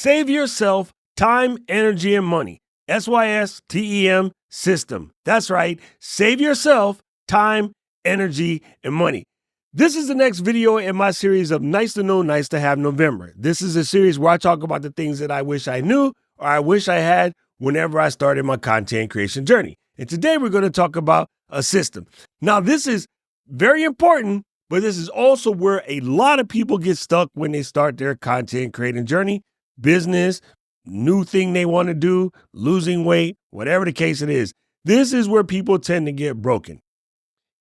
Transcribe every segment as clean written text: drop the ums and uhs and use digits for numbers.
Save yourself time, energy, and money. SYSTEM system. That's right. Save yourself time, energy, and money. This is the next video in my series of Nice to Know, Nice to Have November. This is a series where I talk about the things that I wish I knew or I wish I had whenever I started my content creation journey. And today we're going to talk about a system. Now, this is very important, but this is also where a lot of people get stuck when they start their content creating journey, business, new thing they want to do, losing weight, whatever the case it is. This is where people tend to get broken.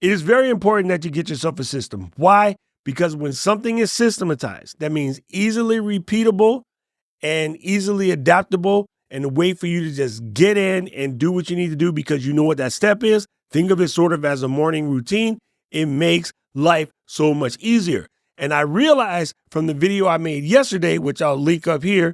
It is very important that you get yourself a system. Why? Because when something is systematized, that means easily repeatable and easily adaptable, and a way for you to just get in and do what you need to do because you know what that step is. Think of it sort of as a morning routine. It makes life so much easier. And I realized from the video I made yesterday, which I'll link up here,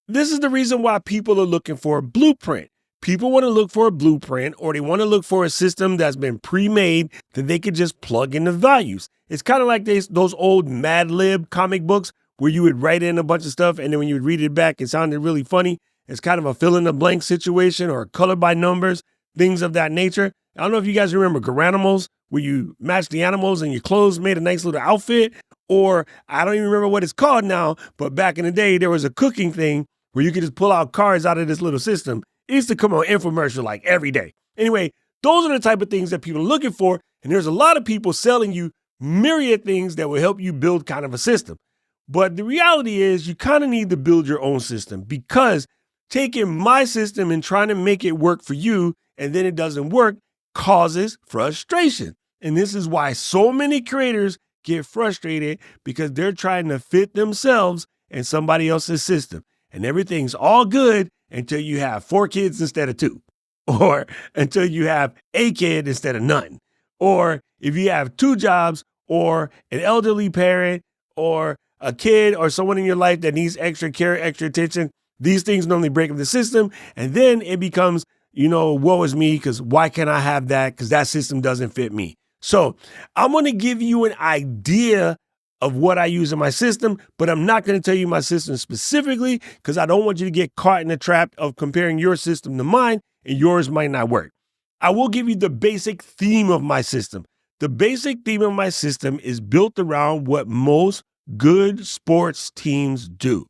this is the reason why people are looking for a blueprint. People want to look for a blueprint, or they want to look for a system that's been pre-made that they could just plug in the values. It's kind of like those old Mad Lib comic books where you would write in a bunch of stuff and then when you would read it back, it sounded really funny. It's kind of a fill in the blank situation or color by numbers, things of that nature. I don't know if you guys remember Garanimals, where you match the animals and your clothes made a nice little outfit, or I don't even remember what it's called now, but back in the day, there was a cooking thing where you could just pull out cards out of this little system. It used to come on infomercial like every day. Anyway, those are the type of things that people are looking for. And there's a lot of people selling you myriad things that will help you build kind of a system. But the reality is you kind of need to build your own system, because taking my system and trying to make it work for you and then it doesn't work causes frustration. And this is why so many creators get frustrated, because they're trying to fit themselves in somebody else's system. And everything's all good until you have 4 kids instead of 2, or until you have a kid instead of none, or if you have 2 jobs, or an elderly parent, or a kid, or someone in your life that needs extra care, extra attention. These things normally break up the system, and then it becomes, woe is me, because why can't I have that? Because that system doesn't fit me. So I'm going to give you an idea of what I use in my system, but I'm not going to tell you my system specifically, because I don't want you to get caught in the trap of comparing your system to mine, and yours might not work. I will give you the basic theme of my system. The basic theme of my system is built around what most good sports teams do.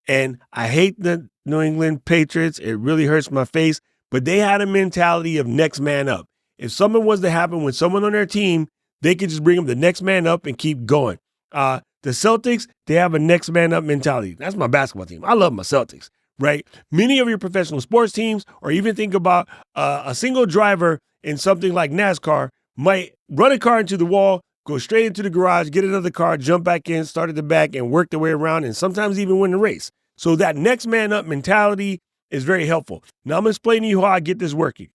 And I hate the New England Patriots. It really hurts my face, but they had a mentality of next man up. If something was to happen with someone on their team, they could just bring them the next man up and keep going. The Celtics, they have a next man up mentality. That's my basketball team. I love my Celtics, right? Many of your professional sports teams, or even think about a single driver in something like NASCAR, might run a car into the wall, go straight into the garage, get another car, jump back in, start at the back, and work their way around, and sometimes even win the race. So that next man up mentality is very helpful. Now I'm going to explain to you how I get this working.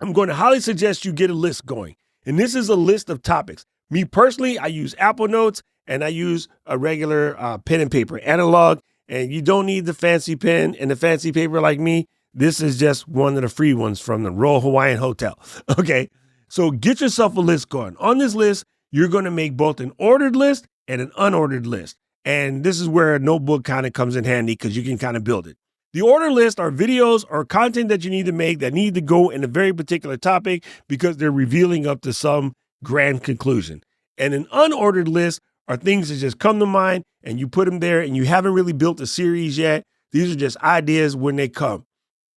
I'm going to highly suggest you get a list going. And this is a list of topics. Me personally, I use Apple Notes, and I use a regular pen and paper, analog, and you don't need the fancy pen and the fancy paper like me. This is just one of the free ones from the Royal Hawaiian Hotel. Okay, so get yourself a list going. On this list, you're going to make both an ordered list and an unordered list. And this is where a notebook kind of comes in handy, because you can kind of build it. The order list are videos or content that you need to make that need to go in a very particular topic because they're revealing up to some grand conclusion. And an unordered list are things that just come to mind and you put them there, and you haven't really built a series yet. These are just ideas when they come.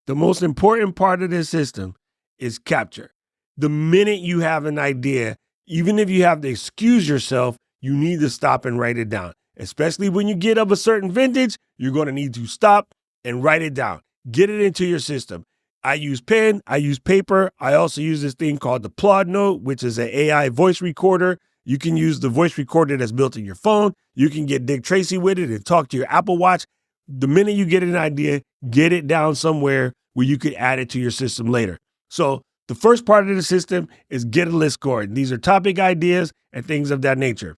The most important part of this system is capture. The minute you have an idea, even if you have to excuse yourself, you need to stop and write it down. Especially when you get of a certain vintage, you're going to need to stop and write it down. Get it into your system. I use pen, I use paper. I also use this thing called the Plod Note, which is an AI voice recorder. You can use the voice recorder that's built in your phone. You can get Dick Tracy with it and talk to your Apple Watch. The minute you get an idea, get it down somewhere where you could add it to your system later. So the first part of the system is get a list going. These are topic ideas and things of that nature.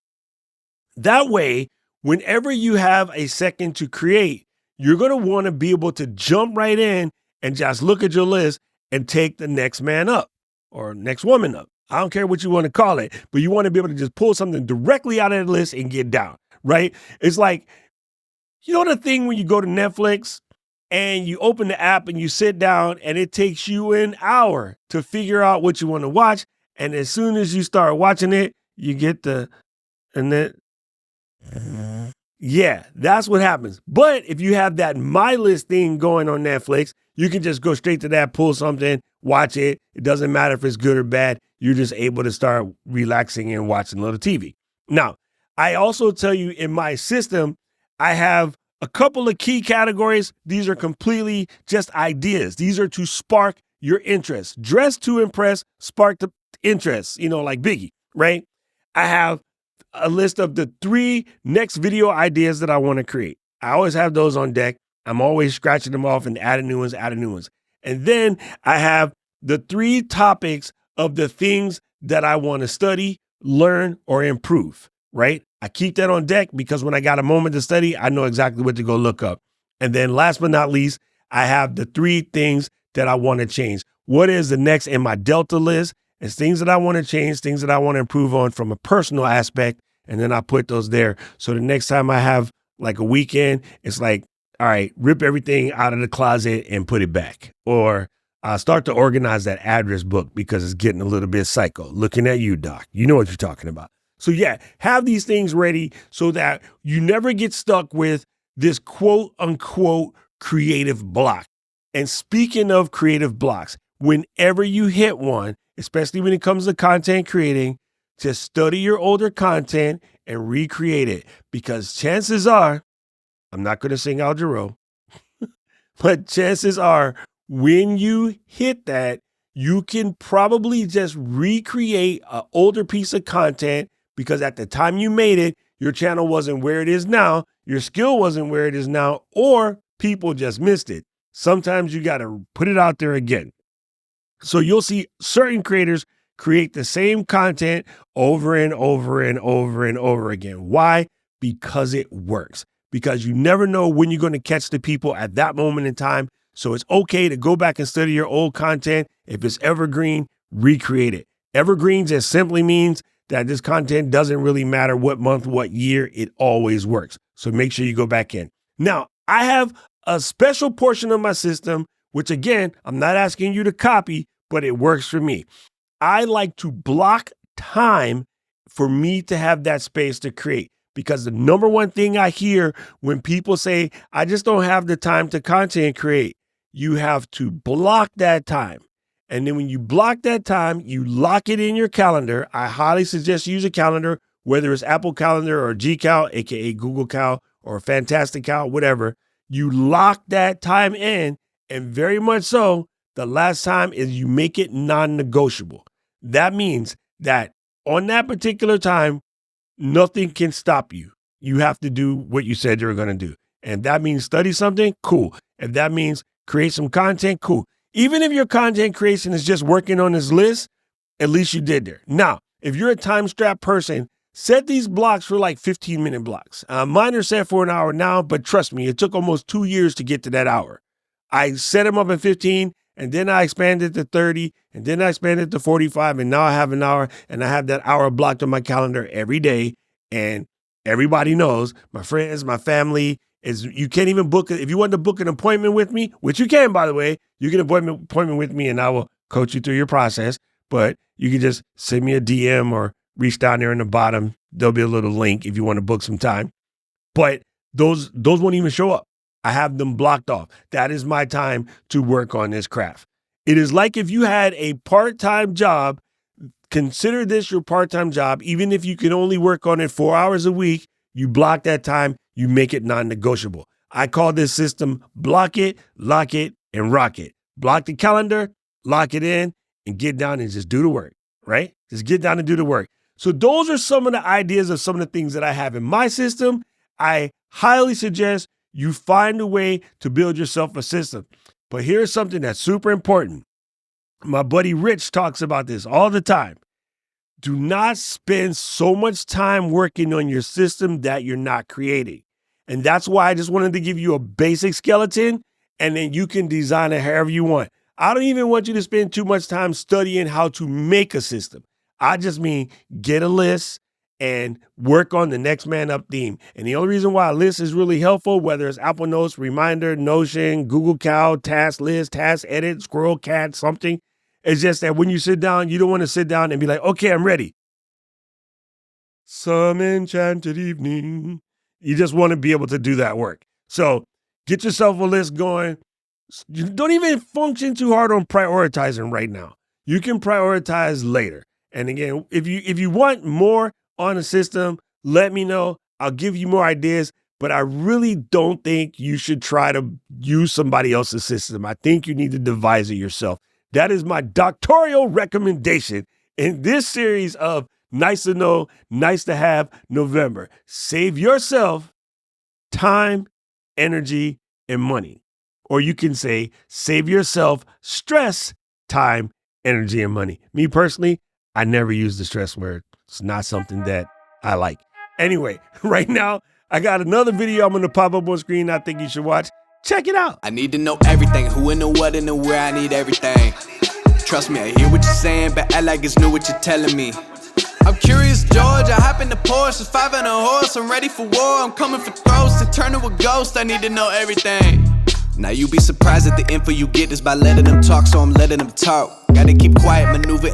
That way, whenever you have a second to create, you're going to want to be able to jump right in and just look at your list and take the next man up or next woman up. I don't care what you want to call it, but you want to be able to just pull something directly out of the list and get down, right? It's like You know the thing when you go to Netflix and you open the app and you sit down and it takes you an hour to figure out what you want to watch. And as soon as you start watching it, you get and then, yeah, that's what happens. But if you have that My List thing going on Netflix, you can just go straight to that, pull something, watch it. It doesn't matter if it's good or bad. You're just able to start relaxing and watching a little TV. Now, I also tell you in my system, I have a couple of key categories. These are completely just ideas. These are to spark your interest. Dress to impress, spark the interest, like Biggie, right? I have a list of the 3 next video ideas that I want to create. I always have those on deck. I'm always scratching them off and adding new ones. And then I have the 3 topics of the things that I want to study, learn, or improve, right? I keep that on deck because when I got a moment to study, I know exactly what to go look up. And then last but not least, I have the 3 things that I want to change. What is the next in my Delta list? It's things that I want to change, things that I want to improve on from a personal aspect. And then I put those there. So the next time I have like a weekend, it's like, all right, rip everything out of the closet and put it back. Or start to organize that address book because it's getting a little bit psycho. Looking at you, Doc. You know what you're talking about. So yeah, have these things ready so that you never get stuck with this quote unquote creative block. And speaking of creative blocks, whenever you hit one, especially when it comes to content creating, just study your older content and recreate it, because chances are, I'm not going to sing Al Jarreau, but chances are when you hit that, you can probably just recreate an older piece of content because at the time you made it, your channel wasn't where it is now, your skill wasn't where it is now, or people just missed it. Sometimes you got to put it out there again. So you'll see certain creators create the same content over and over and over and over again. Why? Because it works. Because you never know when you're going to catch the people at that moment in time. So it's okay to go back and study your old content. If it's evergreen, recreate it. Evergreen just simply means that this content doesn't really matter what month, what year, it always works. So make sure you go back in. Now, I have a special portion of my system, which again, I'm not asking you to copy, but it works for me. I like to block time for me to have that space to create, because the number one thing I hear when people say, I just don't have the time to content create, you have to block that time. And then when you block that time, you lock it in your calendar. I highly suggest you use a calendar, whether it's Apple Calendar or Gcal, aka Google Cal, or Fantastic Cal, whatever. You lock that time in, and very much so, the last time is you make it non-negotiable. That means that on that particular time, nothing can stop you. You have to do what you said you were going to do. And that means study something, cool. If that means create some content, cool. Even if your content creation is just working on this list, at least you did there. Now, if you're a time-strapped person, set these blocks for like 15-minute blocks. Mine are set for an hour now, but trust me, it took almost 2 years to get to that hour. I set them up at 15, and then I expanded to 30, and then I expanded to 45, and now I have an hour, and I have that hour blocked on my calendar every day. And everybody knows, my friends, my family, you can't even book it. If you want to book an appointment with me, which you can, by the way, you get an appointment with me and I will coach you through your process. But you can just send me a DM or reach down there in the bottom. There'll be a little link if you want to book some time. But those won't even show up. I have them blocked off. That is my time to work on this craft. It is like if you had a part-time job. Consider this your part-time job. Even if you can only work on it 4 hours a week, you block that time, you make it non-negotiable. I call this system block it, lock it, and rock it. Block the calendar, lock it in, and get down and just do the work, right? Just get down and do the work. So those are some of the ideas of some of the things that I have in my system. I highly suggest you find a way to build yourself a system. But here's something that's super important. My buddy Rich talks about this all the time. Do not spend so much time working on your system that you're not creating. And that's why I just wanted to give you a basic skeleton, and then you can design it however you want. I don't even want you to spend too much time studying how to make a system. I just mean get a list and work on the next man up theme. And the only reason why a list is really helpful, whether it's Apple Notes, Reminder, Notion, Google Cal, Task List, Task Edit, Squirrel Cat, something, is just that when you sit down, you don't want to sit down and be like, okay, I'm ready. Some enchanted evening. You just want to be able to do that work. So get yourself a list going. You don't even function too hard on prioritizing right now. You can prioritize later. And again, if you want more on a system, let me know. I'll give you more ideas, but I really don't think you should try to use somebody else's system. I think you need to devise it yourself. That is my doctoral recommendation in this series of Nice to Know, Nice to Have November. Save yourself time, energy, and money. Or you can say, save yourself stress, time, energy, and money. Me personally, I never use the stress word. It's not something that I like. Anyway, right now, I got another video I'm going to pop up on screen I think you should watch. Check it out. I need to know everything, who and the what and the where, I need everything. Trust me, I hear what you're saying, but act like it's new what you're telling me. I'm curious, George, I hop in the Porsche, it's 5 and a horse, I'm ready for war, I'm coming for throats, to turn to a ghost, I need to know everything. Now you be surprised at the info you get is by letting them talk, so I'm letting them talk. Gotta keep quiet, maneuver